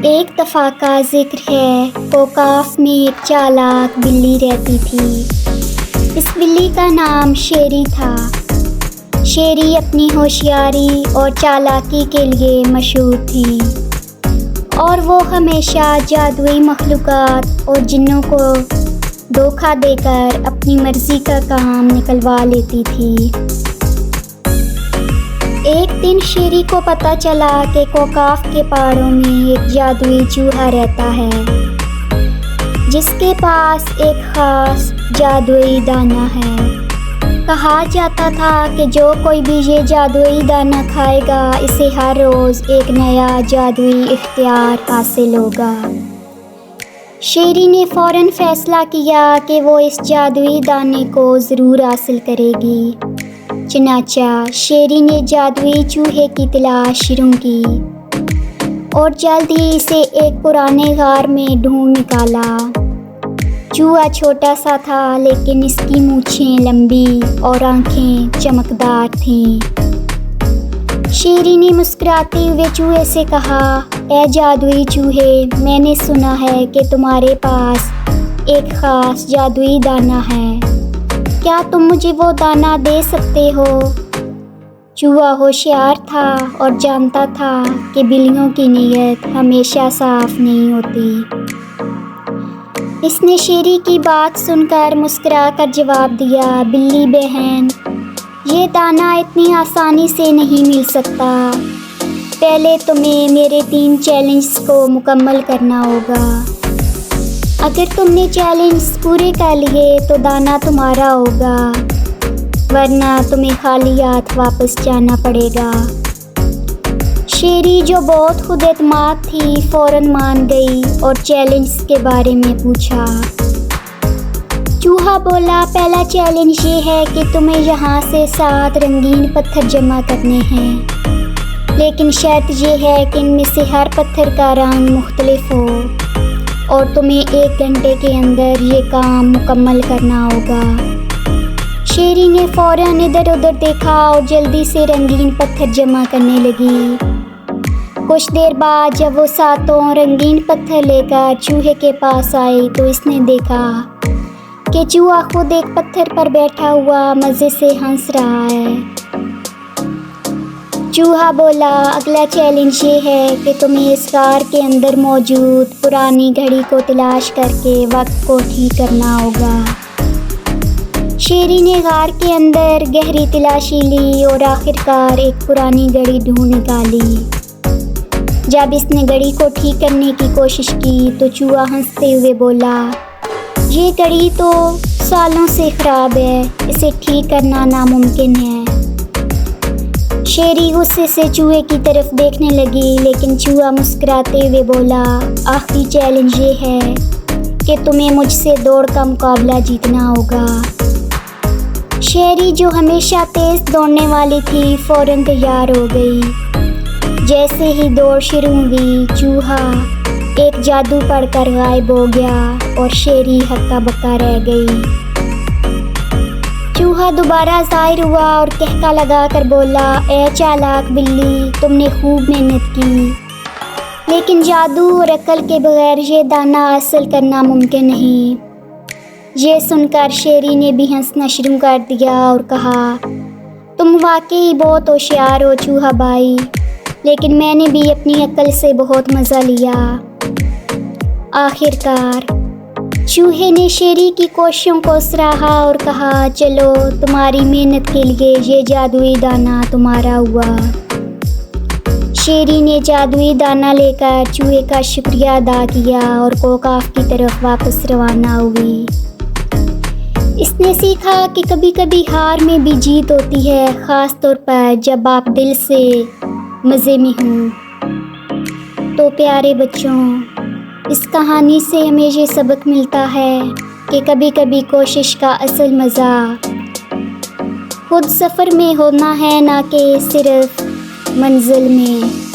एक दफ़ा का ज़िक्र है, कोकाफ में एक चालाक बिल्ली रहती थी। इस बिल्ली का नाम शेरी था। शेरी अपनी होशियारी और चालाकी के लिए मशहूर थी और वो हमेशा जादुई मखलूक़ात और जिन्नों को धोखा देकर अपनी मर्ज़ी का काम निकलवा लेती थी। एक दिन शेरी को पता चला कि कोकाफ के पहाड़ों में एक जादुई चूहा रहता है जिसके पास एक ख़ास जादुई दाना है। कहा जाता था कि जो कोई भी ये जादुई दाना खाएगा इसे हर रोज़ एक नया जादुई इख्तियार हासिल होगा। शेरी ने फ़ौरन फ़ैसला किया कि वो इस जादुई दाने को ज़रूर हासिल करेगी। चनाचा शेरी ने जादुई चूहे की तलाश शुरू की और जल्द ही इसे एक पुराने गार में ढूंढ निकाला। चूहा छोटा सा था लेकिन इसकी मूंछें लंबी और आंखें चमकदार थीं। शेरी ने मुस्कुराते हुए चूहे से कहा, ऐ जादुई चूहे, मैंने सुना है कि तुम्हारे पास एक ख़ास जादुई दाना है। क्या तुम मुझे वो दाना दे सकते हो? चूहा होशियार था और जानता था कि बिल्लियों की नीयत हमेशा साफ नहीं होती। इसने शेरी की बात सुनकर मुस्कुराकर जवाब दिया, बिल्ली बहन, ये दाना इतनी आसानी से नहीं मिल सकता। पहले तुम्हें मेरे 3 चैलेंज को मुकम्मल करना होगा। अगर तुमने चैलेंज पूरे कर लिए तो दाना तुम्हारा होगा, वरना तुम्हें खाली हाथ वापस जाना पड़ेगा। शेरी जो बहुत खुद एतमाद थी फ़ौरन मान गई और चैलेंज के बारे में पूछा। चूहा बोला, पहला चैलेंज ये है कि तुम्हें यहाँ से 7 रंगीन पत्थर जमा करने हैं, लेकिन शर्त ये है कि इनमें से हर पत्थर का रंग मुख्तलिफ हो और तुम्हें 1 घंटे के अंदर ये काम मुकम्मल करना होगा। शेरी ने फ़ौरन इधर उधर देखा और जल्दी से रंगीन पत्थर जमा करने लगी। कुछ देर बाद जब वो 7 रंगीन पत्थर लेकर चूहे के पास आई तो इसने देखा कि चूहा खुद एक पत्थर पर बैठा हुआ मज़े से हंस रहा है। चूहा बोला, अगला चैलेंज ये है कि तुम्हें इस गार के अंदर मौजूद पुरानी घड़ी को तलाश करके वक्त को ठीक करना होगा। शेरी ने गार के अंदर गहरी तलाशी ली और आखिरकार एक पुरानी घड़ी ढूंढ निकाली। जब इसने घड़ी को ठीक करने की कोशिश की तो चूहा हंसते हुए बोला, ये घड़ी तो सालों से ख़राब है, इसे ठीक करना नामुमकिन है। शेरी गुस्से से चूहे की तरफ देखने लगी, लेकिन चूहा मुस्कुराते हुए बोला, आखिरी चैलेंज ये है कि तुम्हें मुझसे दौड़ का मुकाबला जीतना होगा। शेरी जो हमेशा तेज़ दौड़ने वाली थी फ़ौरन तैयार हो गई। जैसे ही दौड़ शुरू हुई चूहा एक जादू पढ़कर गायब हो गया और शेरी हक्का बक्का रह गई। चूहा दोबारा ज़ाहिर हुआ और कहका लगा कर बोला, ए चालाक बिल्ली, तुमने खूब मेहनत की, लेकिन जादू और अक्ल के बगैर ये दाना हासिल करना मुमकिन नहीं। ये सुनकर शेरी ने भी हंसना शुरू कर दिया और कहा, तुम वाकई बहुत होशियार हो चूहा भाई, लेकिन मैंने भी अपनी अक्ल से बहुत मज़ा लिया। आखिरकार चूहे ने शेरी की कोशिशों को सराहा और कहा, चलो तुम्हारी मेहनत के लिए ये जादुई दाना तुम्हारा हुआ। शेरी ने जादुई दाना लेकर चूहे का शुक्रिया अदा किया और कोकाफ की तरफ वापस रवाना हुई। इसने सीखा कि कभी कभी हार में भी जीत होती है, ख़ास तौर पर जब आप दिल से मज़े में हों। तो प्यारे बच्चों, इस कहानी से हमें ये सबक मिलता है कि कभी कभी कोशिश का असल मज़ा खुद सफ़र में होना है, ना कि सिर्फ़ मंजिल में।